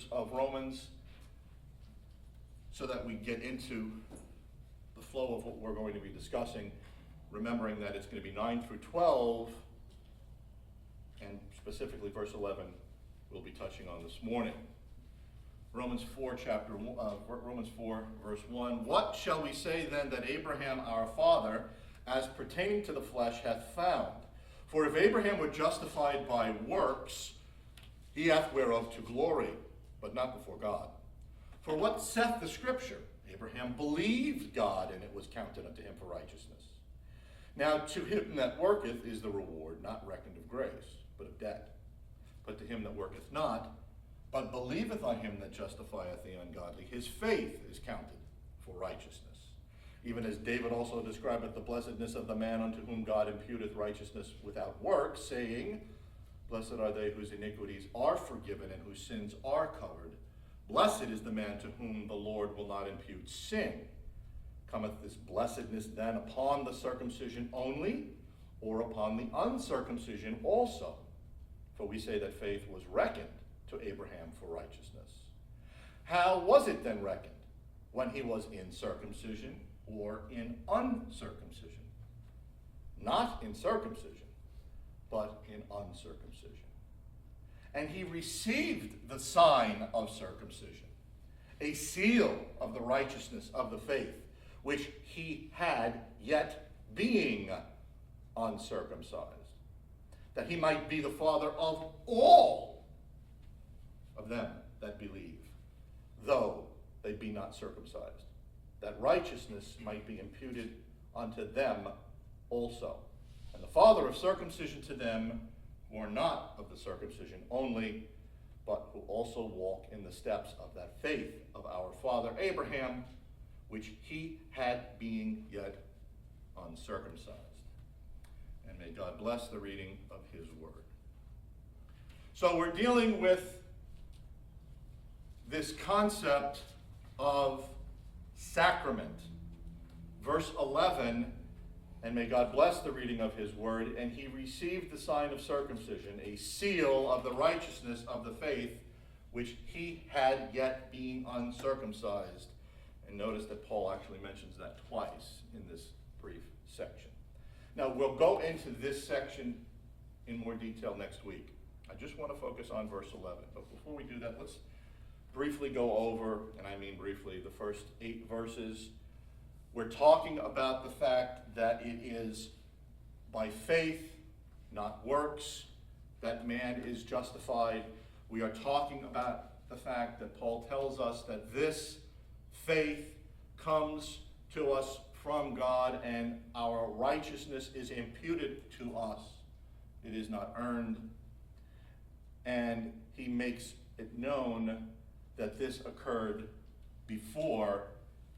words of Romans so that we get into the flow of what we're going to be discussing, remembering that it's going to be 9 through 12, and specifically verse 11 we'll be touching on this morning. Romans 4, verse 1. What shall we say then that Abraham our father, as pertaining to the flesh, hath found? For if Abraham were justified by works, he hath whereof to glory, but not before God. For what saith the Scripture? Abraham believed God, and it was counted unto him for righteousness. Now to him that worketh is the reward not reckoned of grace, but of debt. But to him that worketh not, but believeth on him that justifieth the ungodly, his faith is counted for righteousness. Even as David also describeth the blessedness of the man unto whom God imputeth righteousness without works, saying, Blessed are they whose iniquities are forgiven and whose sins are covered. Blessed is the man to whom the Lord will not impute sin. Cometh this blessedness then upon the circumcision only, or upon the uncircumcision also? For we say that faith was reckoned to Abraham for righteousness. How was it then reckoned? When he was in circumcision or in uncircumcision? Not in circumcision, but in uncircumcision. And he received the sign of circumcision, a seal of the righteousness of the faith, which he had, yet being uncircumcised, that he might be the father of all of them that believe, though they be not circumcised, that righteousness might be imputed unto them also. And the father of circumcision to them who are not of the circumcision only, but who also walk in the steps of that faith of our father Abraham, which he had being yet uncircumcised. And may God bless the reading of his word. So we're dealing with this concept of sacrament. Verse 11, and may God bless the reading of his word, and he received the sign of circumcision, a seal of the righteousness of the faith, which he had yet being uncircumcised. And notice that Paul actually mentions that twice in this brief section. Now, we'll go into this section in more detail next week. I just want to focus on verse 11. But before we do that, let's briefly go over, and I mean briefly, the first 8 verses. We're talking about the fact that it is by faith, not works, that man is justified. We are talking about the fact that Paul tells us that this faith comes to us from God, and our righteousness is imputed to us. It is not earned. And he makes it known that this occurred before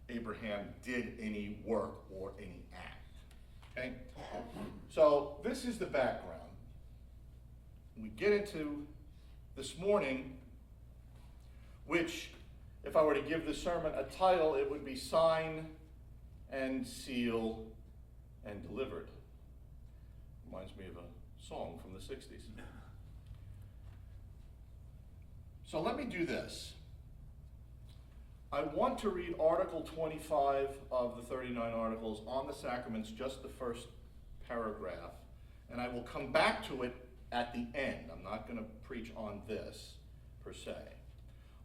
Abraham did any work or any act. Okay? So this is the background. We get into this morning, which, if I were to give the sermon a title, it would be Sign and Seal and Delivered. Reminds me of a song from the 60s. So let me do this. I want to read Article 25 of the 39 articles on the sacraments, just the first paragraph, and I will come back to it at the end. I'm not going to preach on this per se.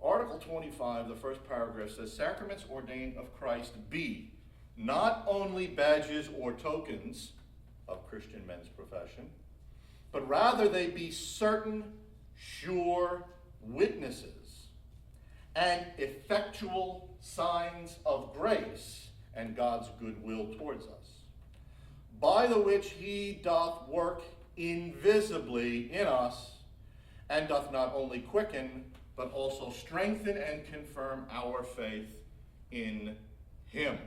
Article 25, the first paragraph says, Sacraments ordained of Christ be not only badges or tokens of Christian men's profession, but rather they be certain, sure witnesses and effectual signs of grace and God's goodwill towards us, by the which he doth work invisibly in us, and doth not only quicken, but also strengthen and confirm our faith in him.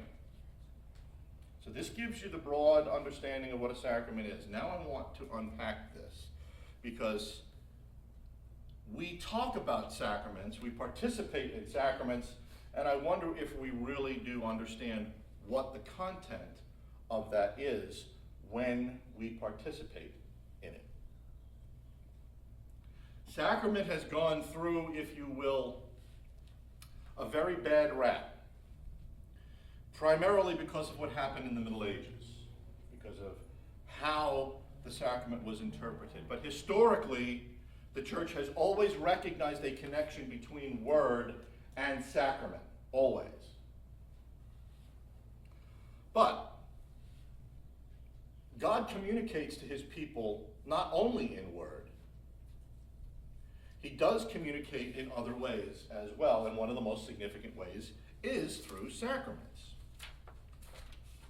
So this gives you the broad understanding of what a sacrament is. Now I want to unpack this, because we talk about sacraments, we participate in sacraments, and I wonder if we really do understand what the content of that is when we participate in it. Sacrament has gone through, if you will, a very bad rap, primarily because of what happened in the Middle Ages, because of how the sacrament was interpreted. But historically, the church has always recognized a connection between word and sacrament, always. But God communicates to his people not only in word, he does communicate in other ways as well, and one of the most significant ways is through sacraments.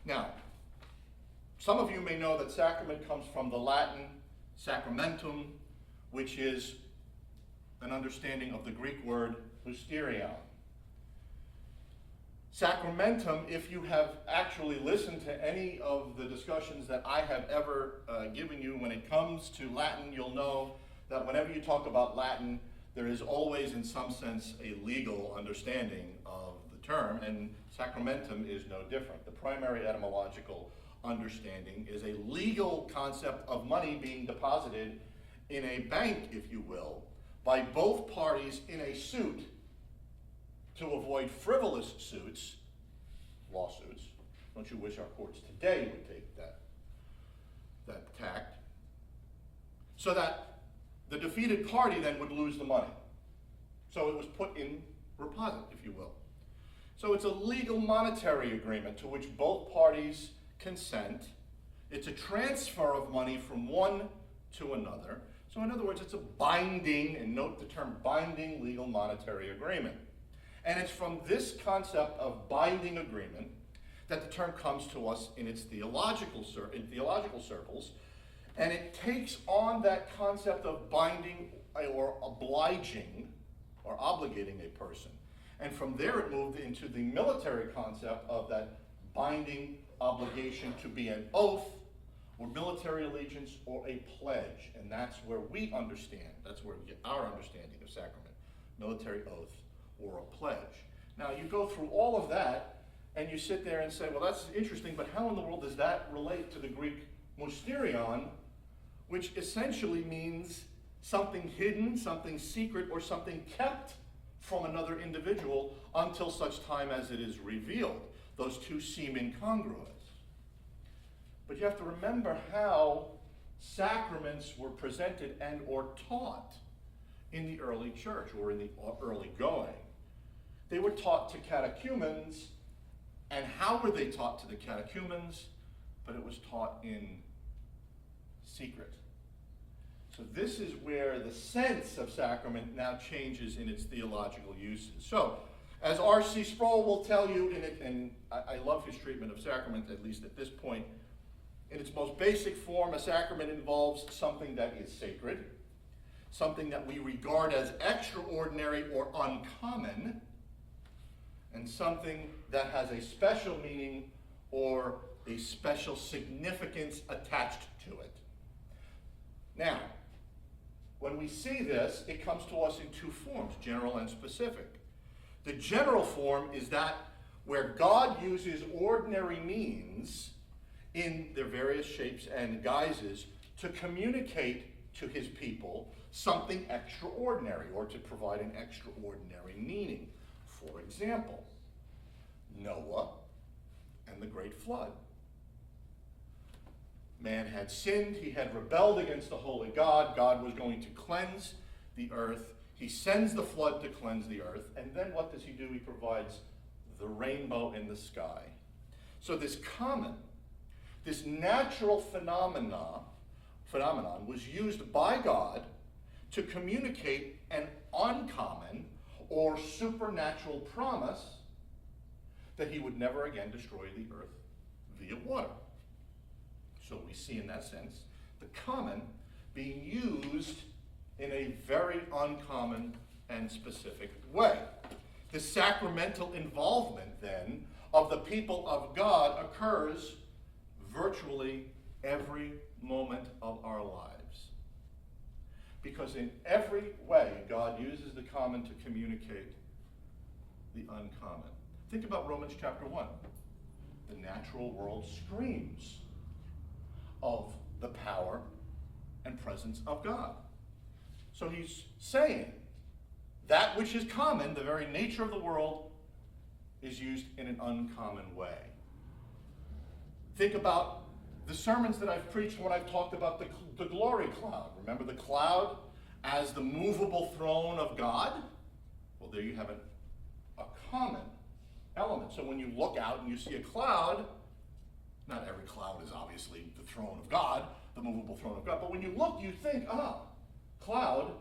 Now, some of you may know that sacrament comes from the Latin sacramentum, which is an understanding of the Greek word mysterion. Sacramentum, if you have actually listened to any of the discussions that I have ever given you when it comes to Latin, you'll know that whenever you talk about Latin, there is always, in some sense, a legal understanding of the term, and sacramentum is no different. The primary etymological understanding is a legal concept of money being deposited in a bank, if you will, by both parties in a suit to avoid frivolous suits, lawsuits. Don't you wish our courts today would take that tact? So that the defeated party then would lose the money. So it was put in reposit, if you will. So it's a legal monetary agreement to which both parties consent. It's a transfer of money from one to another. So in other words, it's a binding, and note the term binding, legal monetary agreement. And it's from this concept of binding agreement that the term comes to us in its theological circles, and it takes on that concept of binding or obliging or obligating a person. And from there it moved into the military concept of that binding obligation to be an oath or military allegiance or a pledge. And that's where we understand, that's where we get our understanding of sacrament, military oath or a pledge. Now you go through all of that and you sit there and say, well, that's interesting, but how in the world does that relate to the Greek mysterion, which essentially means something hidden, something secret, or something kept from another individual until such time as it is revealed. Those two seem incongruous. But you have to remember how sacraments were presented and or taught in the early church or in the early going. They were taught to catechumens, and how were they taught to the catechumens? But it was taught in secret. So this is where the sense of sacrament now changes in its theological uses. So, as R.C. Sproul will tell you, and I love his treatment of sacrament, at least at this point, in its most basic form, a sacrament involves something that is sacred, something that we regard as extraordinary or uncommon, and something that has a special meaning or a special significance attached to it. Now, when we see this, it comes to us in two forms, general and specific. The general form is that where God uses ordinary means in their various shapes and guises to communicate to his people something extraordinary or to provide an extraordinary meaning. For example, Noah and the great flood. Man had sinned, he had rebelled against the holy God. God was going to cleanse the earth. He sends the flood to cleanse the earth. And then what does he do? He provides the rainbow in the sky. So this natural phenomenon was used by God to communicate an uncommon or supernatural promise that he would never again destroy the earth via water. So we see in that sense the common being used in a very uncommon and specific way. The sacramental involvement then of the people of God occurs virtually every moment of our lives. Because in every way God uses the common to communicate the uncommon. Think about Romans chapter 1. The natural world screams of the power and presence of God. So he's saying that which is common, the very nature of the world, is used in an uncommon way. Think about the sermons that I've preached when I've talked about the glory cloud. Remember the cloud as the movable throne of God? Well, there you have a common element. So when you look out and you see a cloud, not every cloud is obviously the throne of God, the movable throne of God, but when you look, you think, cloud,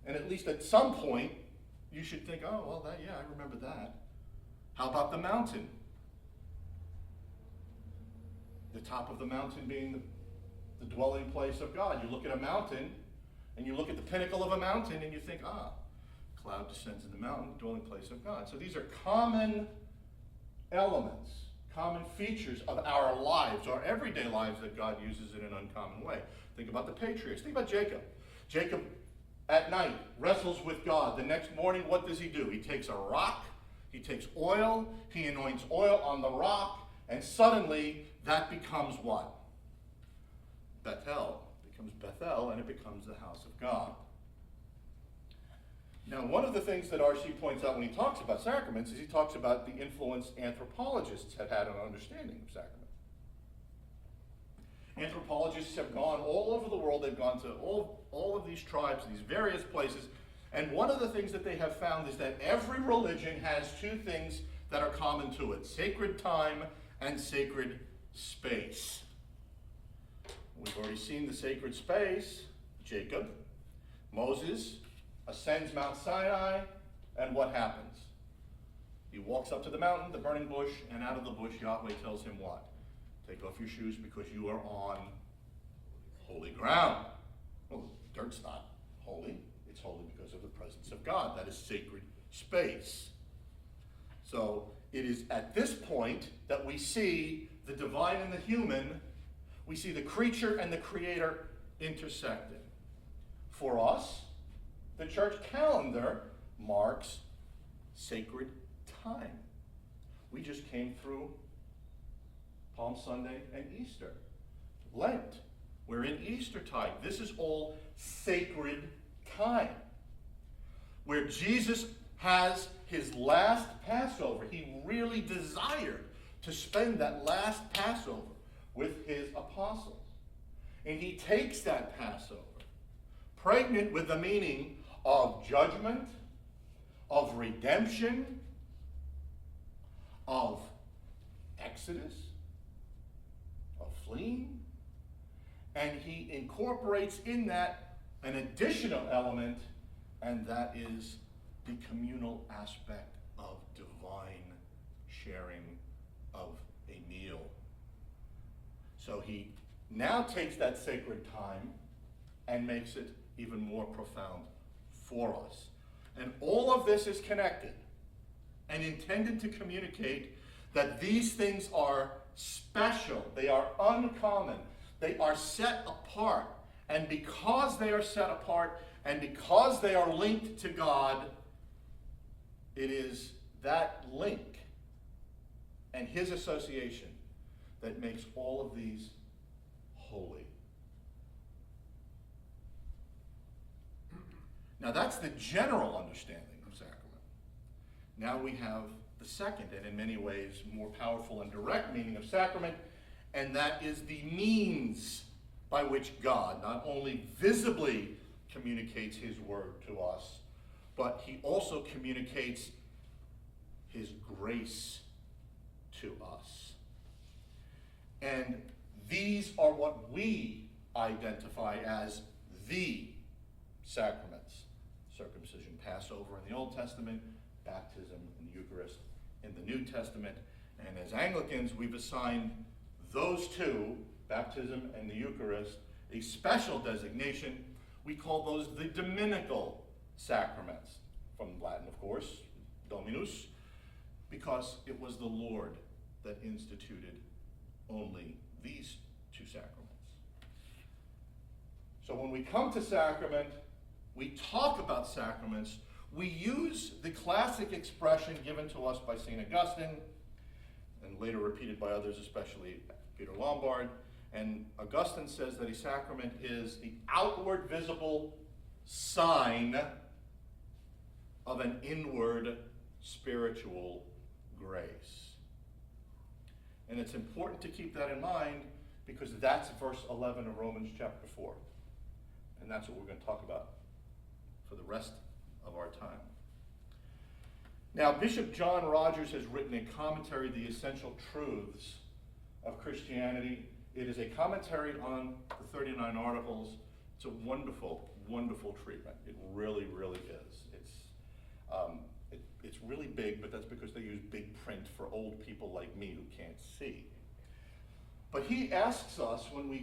and at least at some point, you should think, oh, well, I remember that. How about the mountain? The top of the mountain being the dwelling place of God. You look at a mountain, and you look at the pinnacle of a mountain, and you think, cloud descends in the mountain, dwelling place of God. So these are common elements, common features of our lives, our everyday lives that God uses in an uncommon way. Think about the patriarchs. Think about Jacob. Jacob, at night, wrestles with God. The next morning, what does he do? He takes a rock, he takes oil, he anoints oil on the rock, and suddenly that becomes what? Bethel. It becomes Bethel, and it becomes the house of God. Now, one of the things that R.C. points out when he talks about sacraments is he talks about the influence anthropologists have had on understanding of sacrament. Anthropologists have gone all over the world. They've gone to all of these tribes, these various places, and one of the things that they have found is that every religion has two things that are common to it: sacred time and sacred space. We've already seen the sacred space. Jacob, Moses ascends Mount Sinai, and what happens? He walks up to the mountain, the burning bush, and out of the bush Yahweh tells him what? Take off your shoes because you are on holy ground. Well, dirt's not holy. It's holy because of the presence of God. That is sacred space. So it is at this point that we see the divine and the human, we see the creature and the creator intersecting. For us, the church calendar marks sacred time. We just came through Palm Sunday and Easter. Lent. We're in Eastertide. This is all sacred time. Where Jesus has his last Passover. He really desired to spend that last Passover with his apostles. And he takes that Passover, pregnant with the meaning of judgment, of redemption, of exodus, of fleeing, and he incorporates in that an additional element, and that is the communal aspect of divine sharing of a meal. So he now takes that sacred time and makes it even more profound for us. And all of this is connected and intended to communicate that these things are special, they are uncommon, they are set apart. And because they are set apart and because they are linked to God, it is that link and his association that makes all of these holy. Now that's the general understanding of sacrament. Now we have the second and in many ways more powerful and direct meaning of sacrament, and that is the means by which God not only visibly communicates his word to us, but he also communicates his grace to us. And these are what we identify as the sacraments. Circumcision, Passover in the Old Testament, baptism and the Eucharist in the New Testament. And as Anglicans, we've assigned those two, baptism and the Eucharist, a special designation. We call those the dominical sacraments, from Latin, of course, Dominus, because it was the Lord that instituted only these two sacraments. So when we come to sacrament, we talk about sacraments, we use the classic expression given to us by St. Augustine, and later repeated by others, especially Peter Lombard. And Augustine says that a sacrament is the outward visible sign of an inward spiritual grace. And it's important to keep that in mind because that's verse 11 of Romans chapter 4. And that's what we're going to talk about for the rest of our time. Now, Bishop John Rogers has written a commentary, The Essential Truths of Christianity. It is a commentary on the 39 articles. It's a wonderful, wonderful treatment. It really, really is. It's really big, but that's because they use big print for old people like me who can't see. But he asks us, when we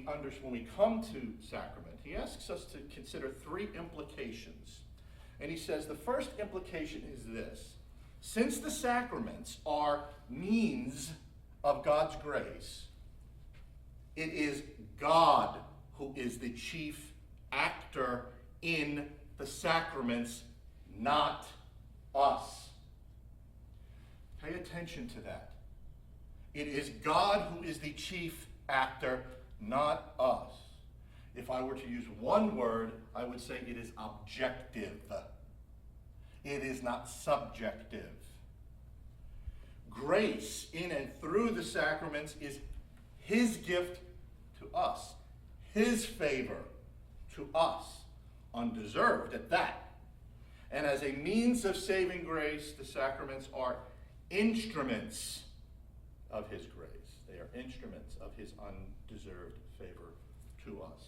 come to sacrament, he asks us to consider three implications. And he says the first implication is this: since the sacraments are means of God's grace, it is God who is the chief actor in the sacraments, not us. Pay attention to that. It is God who is the chief actor, not us. If I were to use one word, I would say it is objective. It is not subjective. Grace in and through the sacraments is his gift to us, his favor to us, undeserved at that. And as a means of saving grace, the sacraments are instruments of his grace. They are instruments of his undeserved favor to us.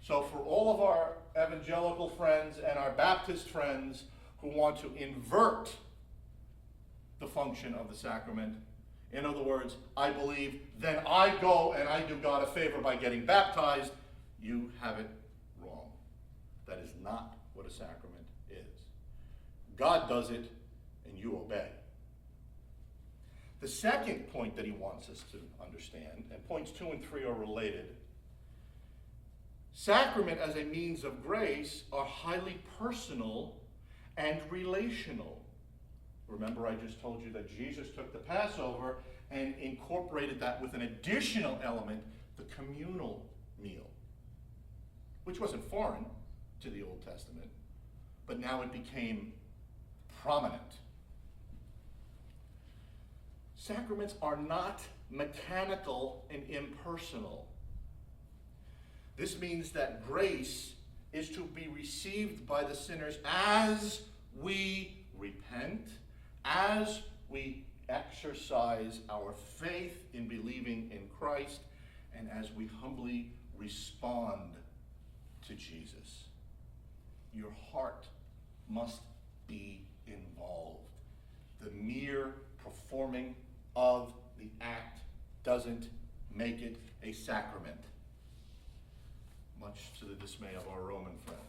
So for all of our evangelical friends and our Baptist friends who want to invert the function of the sacrament, in other words, I believe, then I go and I do God a favor by getting baptized, you have it wrong. That is not what a sacrament is. God does it and you obey. The second point that he wants us to understand, and points 2 and 3 are related, sacrament as a means of grace are highly personal and relational. Remember, I just told you that Jesus took the Passover and incorporated that with an additional element, the communal meal, which wasn't foreign to the Old Testament, but now it became prominent. Sacraments are not mechanical and impersonal. This means that grace is to be received by the sinners as we repent, as we exercise our faith in believing in Christ, and as we humbly respond to Jesus. Your heart must be involved. The mere performing of the act doesn't make it a sacrament, much to the dismay of our Roman friends.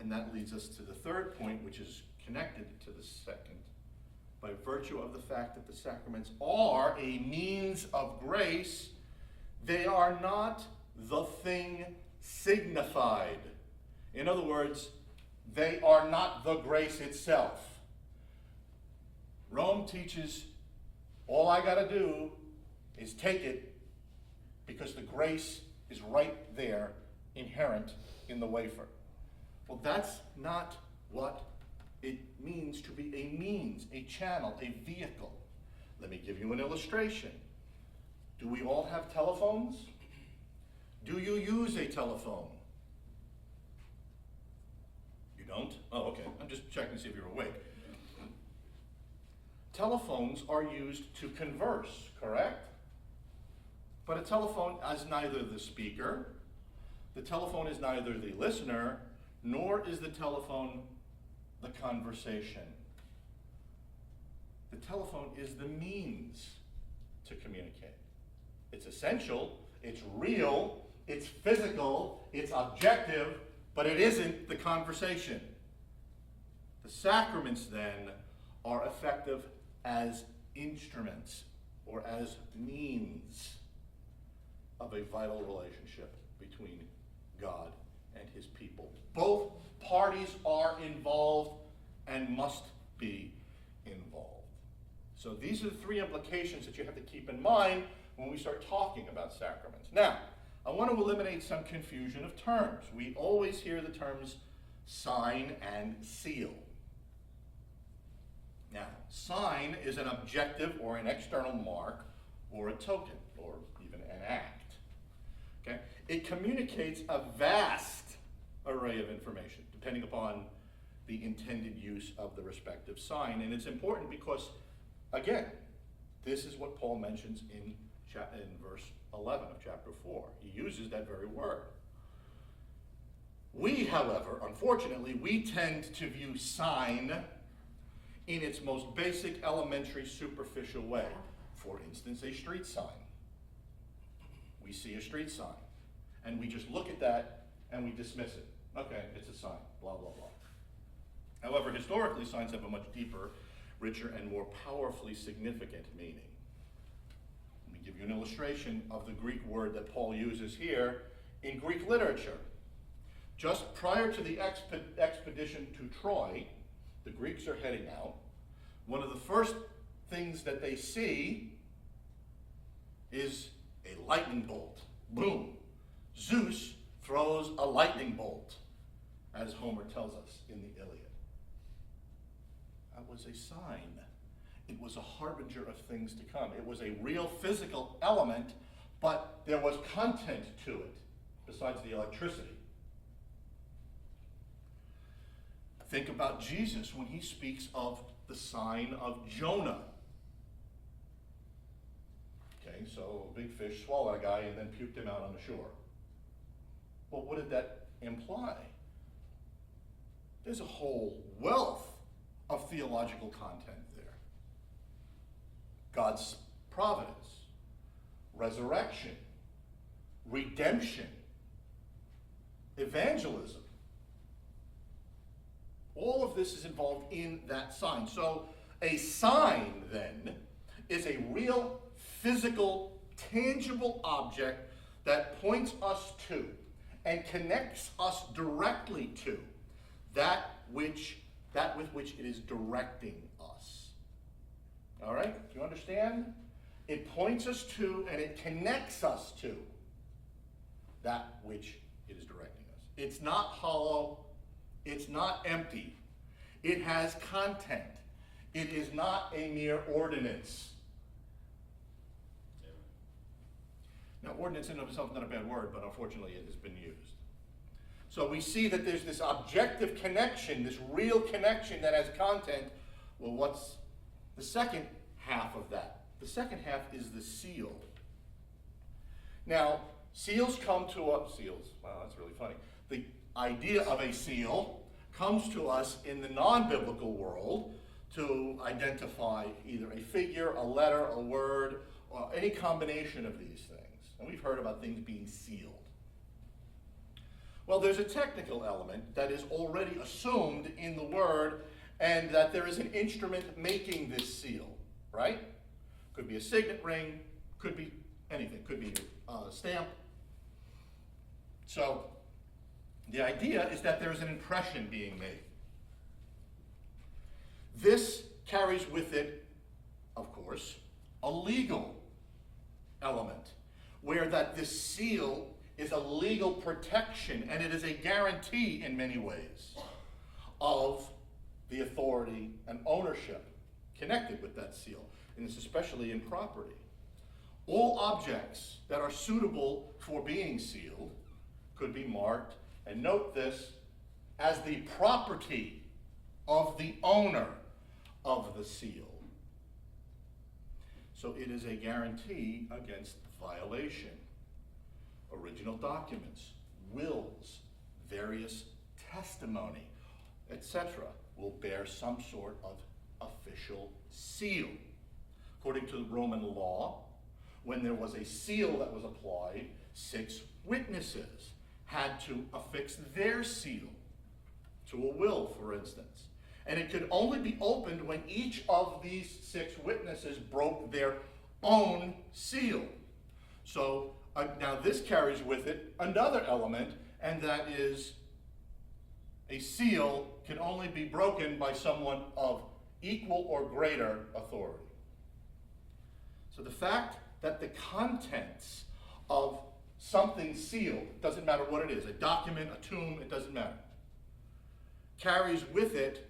And that leads us to the third point, which is connected to the second. By virtue of the fact that the sacraments are a means of grace, they are not the thing signified. In other words, they are not the grace itself. Rome teaches all I got to do is take it because the grace is right there, inherent in the wafer. Well, that's not what it means to be a means, a channel, a vehicle. Let me give you an illustration. Do we all have telephones? Do you use a telephone? You don't? Oh, okay. I'm just checking to see if you're awake. Telephones are used to converse, correct? But a telephone is neither the speaker, the telephone is neither the listener, nor is the telephone the conversation. The telephone is the means to communicate. It's essential, it's real, it's physical, it's objective, but it isn't the conversation. The sacraments then are effective as instruments or as means of a vital relationship between God and his people. Both parties are involved and must be involved. So these are the three implications that you have to keep in mind when we start talking about sacraments. Now, I want to eliminate some confusion of terms. We always hear the terms sign and seal. Now, sign is an objective or an external mark or a token or even an act. Okay? It communicates a vast array of information depending upon the intended use of the respective sign. And it's important because, again, this is what Paul mentions in verse 11 of chapter 4. He uses that very word. We, however, unfortunately, we tend to view sign in its most basic, elementary, superficial way. For instance, a street sign. We see a street sign, and we just look at that and we dismiss it. Okay, it's a sign, blah, blah, blah. However, historically, signs have a much deeper, richer, and more powerfully significant meaning. Let me give you an illustration of the Greek word that Paul uses here in Greek literature. Just prior to the expedition to Troy, the Greeks are heading out. One of the first things that they see is a lightning bolt. Boom. Zeus throws a lightning bolt, as Homer tells us in the Iliad. That was a sign. It was a harbinger of things to come. It was a real physical element, but there was content to it besides the electricity. Think about Jesus when he speaks of the sign of Jonah. Okay, so a big fish swallowed a guy and then puked him out on the shore. Well, what did that imply? There's a whole wealth of theological content there. God's providence, resurrection, redemption, evangelism. All of this is involved in that sign. So a sign, then, is a real, physical, tangible object that points us to and connects us directly to that with which it is directing us. All right? Do you understand? It points us to and it connects us to that which it is directing us. It's not hollow. It's not empty. It has content. It is not a mere ordinance. Now, ordinance in and of itself is not a bad word, but unfortunately it has been used. So we see that there's this objective connection, this real connection that has content. Well, what's the second half of that? The second half is the seal. Now, seals come to us, wow, that's really funny. The idea of a seal comes to us in the non-biblical world to identify either a figure, a letter, a word, or any combination of these things. And we've heard about things being sealed. Well, there's a technical element that is already assumed in the word, and that there is an instrument making this seal, right? Could be a signet ring, could be anything, could be a stamp. So the idea is that there is an impression being made. This carries with it, of course, a legal element, where that this seal is a legal protection, and it is a guarantee in many ways of the authority and ownership connected with that seal, and it's especially in property. All objects that are suitable for being sealed could be marked, and note this, as the property of the owner of the seal. So it is a guarantee against violation. Original documents, wills, various testimony, etc. will bear some sort of official seal. According to the Roman law, when there was a seal that was applied, 6 witnesses had to affix their seal to a will, for instance. And it could only be opened when each of these 6 witnesses broke their own seal. So now this carries with it another element, and that is a seal can only be broken by someone of equal or greater authority. So the fact that the contents of something sealed, doesn't matter what it is, a document, a tomb, it doesn't matter, carries with it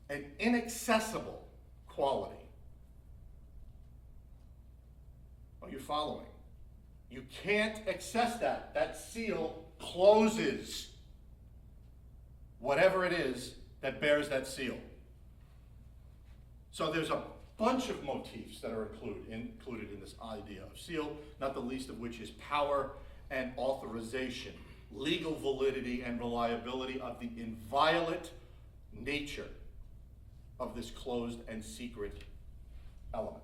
an inaccessible quality. Are you following? You can't access that. That seal closes whatever it is that bears that seal. So there's a bunch of motifs that are included in this idea of seal, not the least of which is power and authorization, legal validity and reliability of the inviolate nature of this closed and secret element,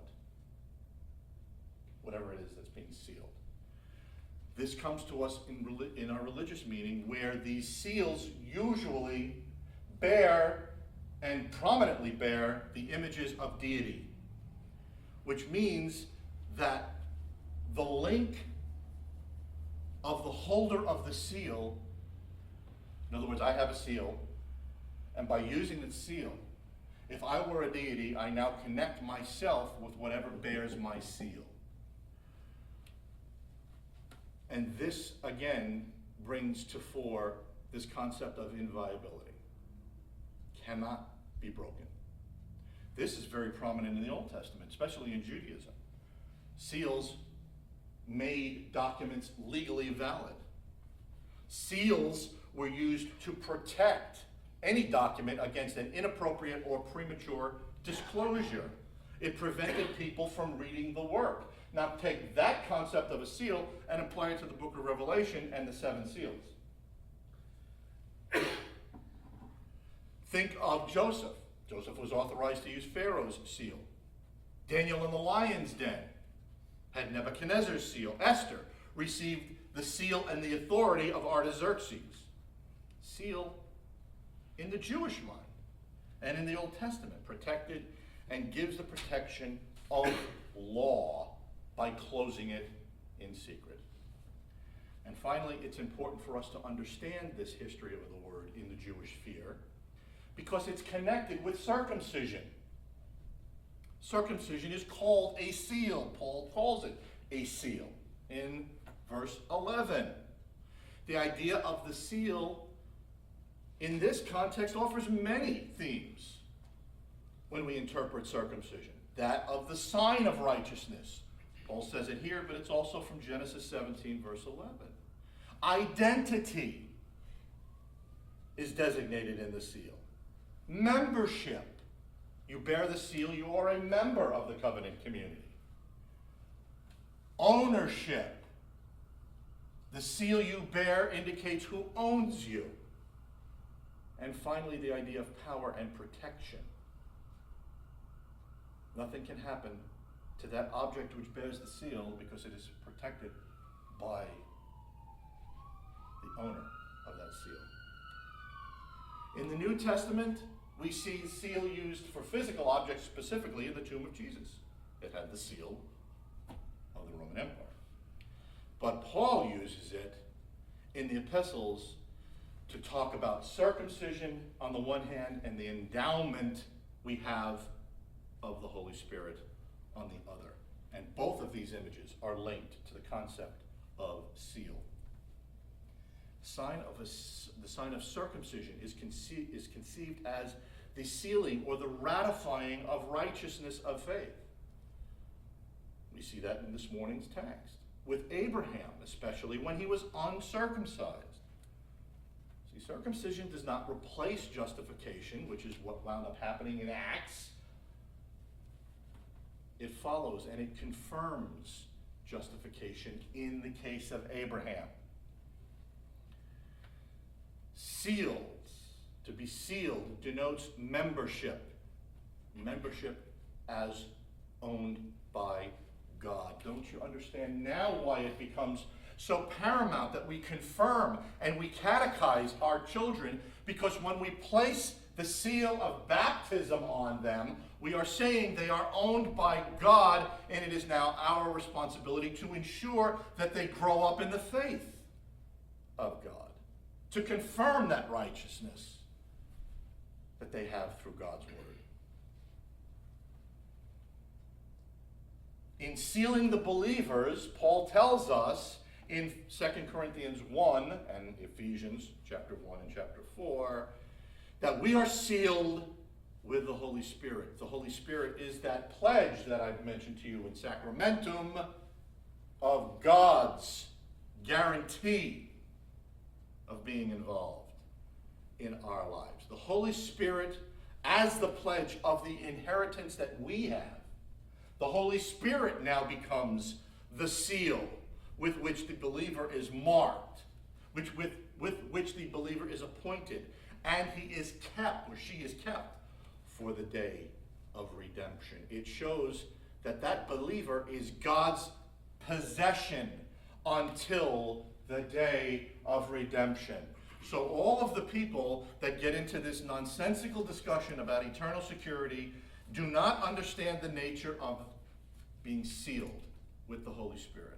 whatever it is that's being sealed. This comes to us in our religious meaning, where these seals usually bear and prominently bear the images of deity, which means that the link of the holder of the seal, in other words, I have a seal, and by using the seal, if I were a deity, I now connect myself with whatever bears my seal. And this, again, brings to fore this concept of inviolability. Cannot be broken. This is very prominent in the Old Testament, especially in Judaism. Seals made documents legally valid. Seals were used to protect any document against an inappropriate or premature disclosure. It prevented people from reading the work. Now take that concept of a seal and apply it to the book of Revelation and the 7 seals. Think of Joseph. Joseph was authorized to use Pharaoh's seal. Daniel in the lion's den had Nebuchadnezzar's seal. Esther received the seal and the authority of Artaxerxes. Seal in the Jewish mind and in the Old Testament protected and gives the protection of law by closing it in secret. And finally, it's important for us to understand this history of the word in the Jewish sphere because it's connected with circumcision. Circumcision is called a seal. Paul calls it a seal in verse 11. The idea of the seal in this context offers many themes when we interpret circumcision. That of the sign of righteousness. Paul says it here, but it's also from Genesis 17, verse 11. Identity is designated in the seal. Membership. You bear the seal, you are a member of the covenant community. Ownership. The seal you bear indicates who owns you. And finally, the idea of power and protection. Nothing can happen to that object which bears the seal because it is protected by the owner of that seal. In the New Testament, we see seal used for physical objects, specifically in the tomb of Jesus. It had the seal of the Roman Empire. But Paul uses it in the epistles to talk about circumcision on the one hand and the endowment we have of the Holy Spirit on the other. And both of these images are linked to the concept of seal. The sign of circumcision is conceived as the sealing or the ratifying of righteousness of faith. We see that in this morning's text. With Abraham, especially when he was uncircumcised. See, circumcision does not replace justification, which is what wound up happening in Acts. It follows and it confirms justification in the case of Abraham. Sealed, to be sealed, denotes membership. Membership as owned by God. Don't you understand now why it becomes so paramount that we confirm and we catechize our children? Because when we place the seal of baptism on them, we are saying they are owned by God, and it is now our responsibility to ensure that they grow up in the faith of God, to confirm that righteousness that they have through God's word. In sealing the believers, Paul tells us in 2 Corinthians 1 and Ephesians chapter 1 and chapter 4 that we are sealed with the Holy Spirit. The Holy Spirit is that pledge that I've mentioned to you in Sacramentum of God's guarantee of being involved in our lives. The Holy Spirit as the pledge of the inheritance that we have. The Holy Spirit now becomes the seal with which the believer is marked, with which the believer is appointed, and he is kept, or she is kept, for the day of redemption. It shows that that believer is God's possession until the day of redemption. So all of the people that get into this nonsensical discussion about eternal security do not understand the nature of being sealed with the Holy Spirit.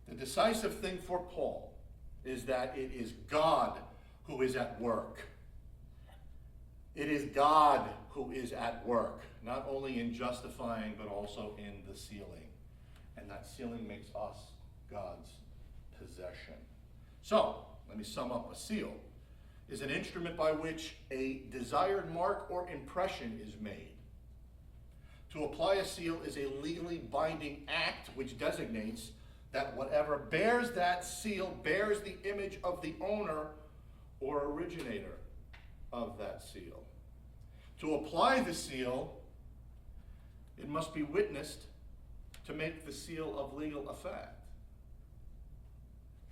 The decisive thing for Paul is that it is God who is at work. It is God who is at work, not only in justifying, but also in the sealing. And that sealing makes us God's possession. So, let me sum up. A seal is an instrument by which a desired mark or impression is made. To apply a seal is a legally binding act which designates that whatever bears that seal bears the image of the owner or originator of that seal. To apply the seal, it must be witnessed to make the seal of legal effect.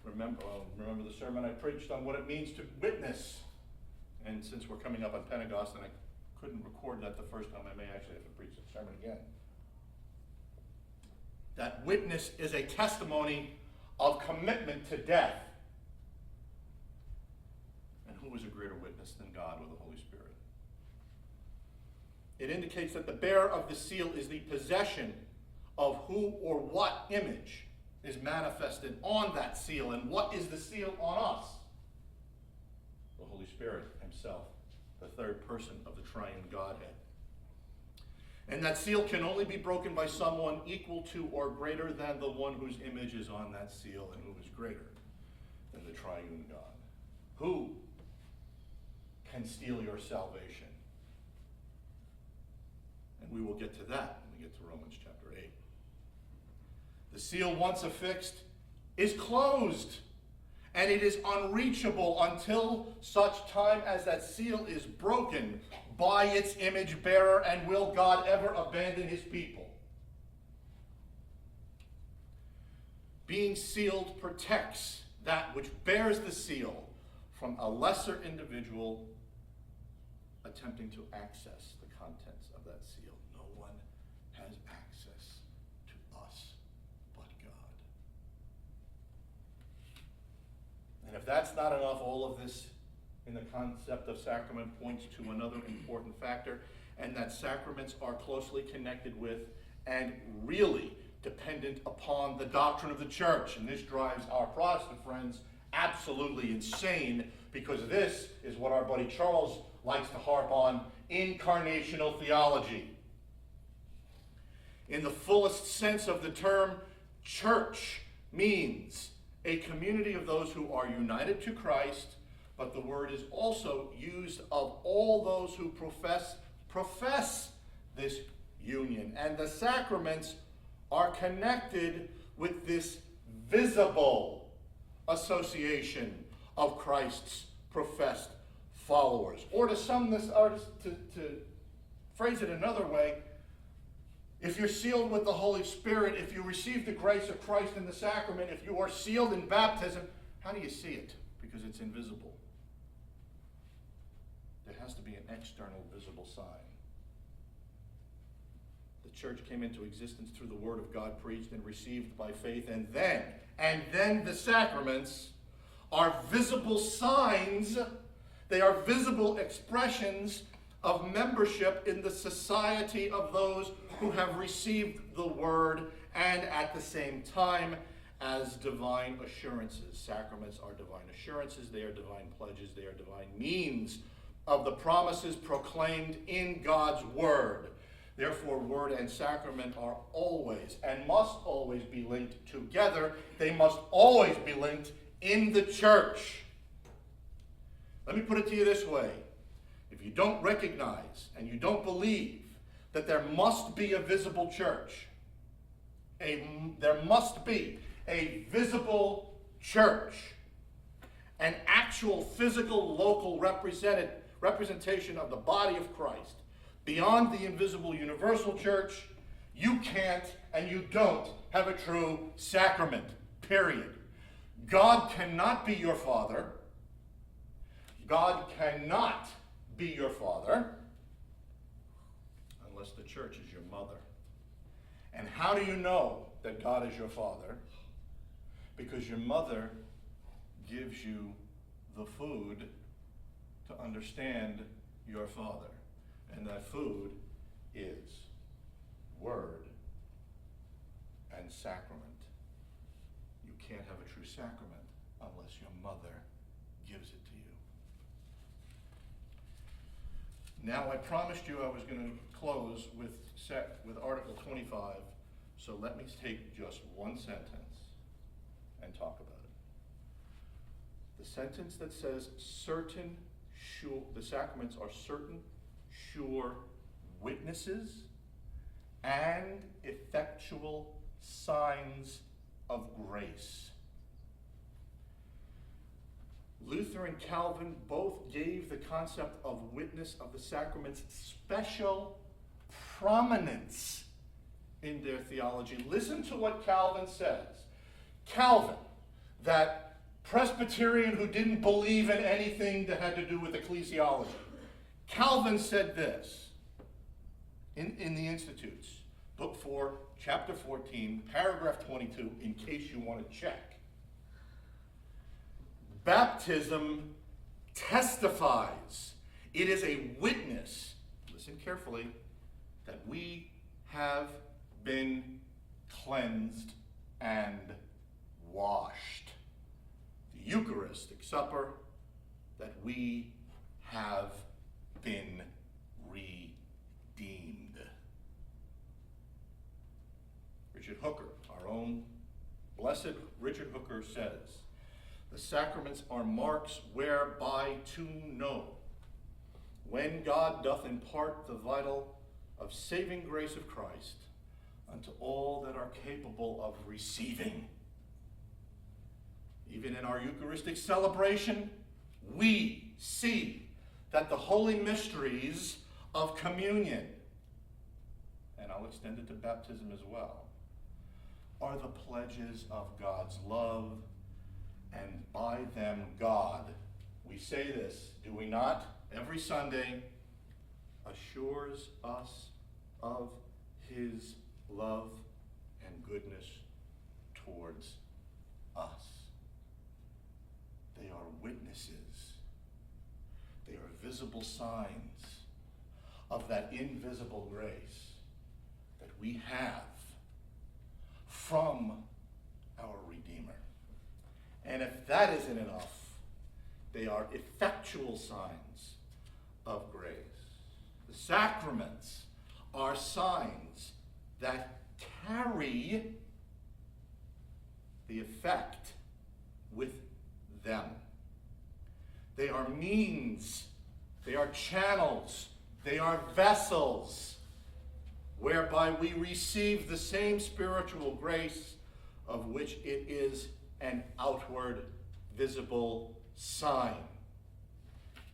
Remember the sermon I preached on what it means to witness. And since we're coming up on Pentecost and I couldn't record that the first time, I may actually have to preach the sermon again. That witness is a testimony of commitment to death. And who is a greater witness than God with the Holy Spirit? It indicates that the bearer of the seal is the possession of who or what image is manifested on that seal. And what is the seal on us? The Holy Spirit himself, the third person of the triune Godhead. And that seal can only be broken by someone equal to or greater than the one whose image is on that seal and who is greater than the triune God. Who can steal your salvation? And we will get to that when we get to Romans chapter 8. The seal, once affixed, is closed, and it is unreachable until such time as that seal is broken by its image bearer. And will God ever abandon his people? Being sealed protects that which bears the seal from a lesser individual attempting to access the contents of that seal. No one has access to us but God. And if that's not enough, all of this in the concept of sacrament points to another important factor, and that sacraments are closely connected with and really dependent upon the doctrine of the church. And this drives our Protestant friends absolutely insane, because this is what our buddy Charles likes to harp on: incarnational theology. In the fullest sense of the term, church means a community of those who are united to Christ, but the word is also used of all those who profess this union. And the sacraments are connected with this visible association of Christ's professed followers. Or to sum this, or to phrase it another way, if you're sealed with the Holy Spirit, if you receive the grace of Christ in the sacrament, if you are sealed in baptism, how do you see it? Because it's invisible. There has to be an external visible sign. The church came into existence through the word of God preached and received by faith, and then the sacraments are visible signs. They are visible expressions of membership in the society of those who have received the word, and at the same time as divine assurances. Sacraments are divine assurances, they are divine pledges, they are divine means of the promises proclaimed in God's word. Therefore, word and sacrament are always and must always be linked together. They must always be linked in the church. Let me put it to you this way. If you don't recognize and you don't believe that there must be a visible church, there must be a visible church, an actual physical local representation of the body of Christ, beyond the invisible universal church, you can't and you don't have a true sacrament, period. God cannot be your father. God cannot be your father unless the church is your mother. And how do you know that God is your father? Because your mother gives you the food to understand your father. And that food is word and sacrament. You can't have a true sacrament unless your mother gives it to you. Now, I promised you I was going to close with Article 25, so let me take just one sentence and talk about it. The sentence that says the sacraments are certain, sure witnesses and effectual signs of grace. Luther and Calvin both gave the concept of witness of the sacraments special prominence in their theology. Listen to what Calvin says. Calvin, that Presbyterian who didn't believe in anything that had to do with ecclesiology, Calvin said this in the Institutes, Book 4, Chapter 14, Paragraph 22, in case you want to check. Baptism testifies. It is a witness, listen carefully, that we have been cleansed and washed. The Eucharistic Supper, that we have been redeemed. Richard Hooker, our own blessed Richard Hooker, says, the sacraments are marks whereby to know when God doth impart the vital of saving grace of Christ unto all that are capable of receiving. Even in our Eucharistic celebration, we see that the holy mysteries of communion, and I'll extend it to baptism as well, are the pledges of God's love, and by them God, we say this, do we not, every Sunday, assures us of his love and goodness towards us. They are witnesses. They are visible signs of that invisible grace that we have from our Redeemer. And if that isn't enough, they are effectual signs of grace. The sacraments are signs that carry the effect with them. They are means, they are channels, they are vessels whereby we receive the same spiritual grace of which it is an outward, visible sign.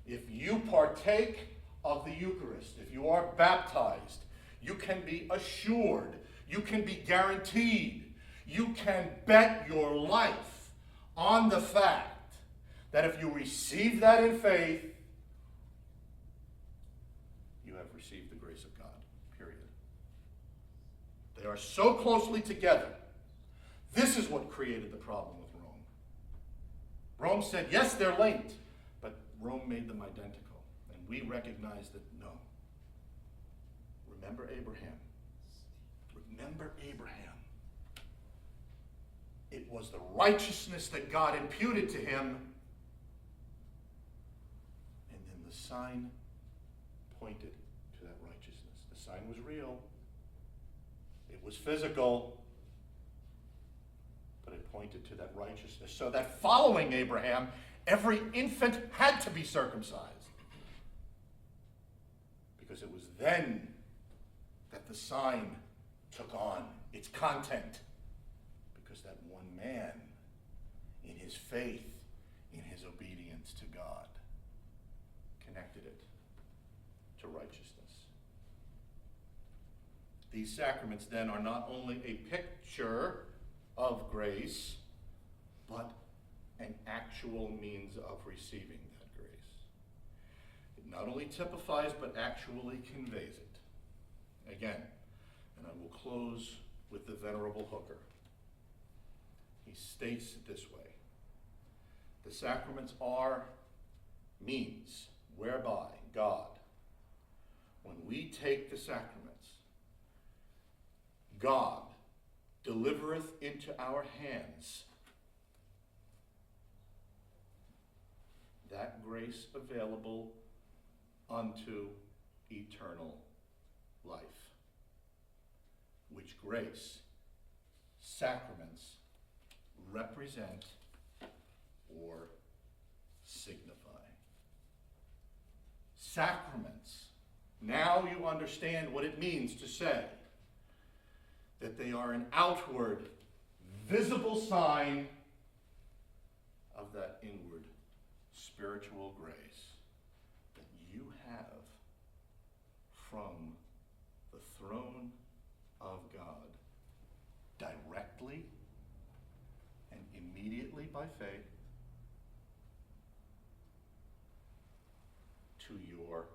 If you partake of the Eucharist, if you are baptized, you can be assured, you can be guaranteed, you can bet your life on the fact that if you receive that in faith, you have received the grace of God, period. They are so closely together. This is what created the problem with Rome. Rome said, yes, they're linked, but Rome made them identical. And we recognize that, no. Remember Abraham. Remember Abraham. It was the righteousness that God imputed to him, and then the sign pointed to that righteousness. The sign was real. It was physical. But it pointed to that righteousness, so that following Abraham, every infant had to be circumcised. Because it was then that the sign took on its content. Because that one man, in his faith, in his obedience to God, connected it to righteousness. These sacraments then are not only a picture of grace, but an actual means of receiving that grace. It not only typifies, but actually conveys it. Again, and I will close with the Venerable Hooker. He states it this way: the sacraments are means whereby God, when we take the sacraments, God delivereth into our hands that grace available unto eternal life, which grace sacraments represent or signify. Sacraments, now you understand what it means to say that they are an outward, visible sign of that inward spiritual grace that you have from the throne of God, directly and immediately by faith, to your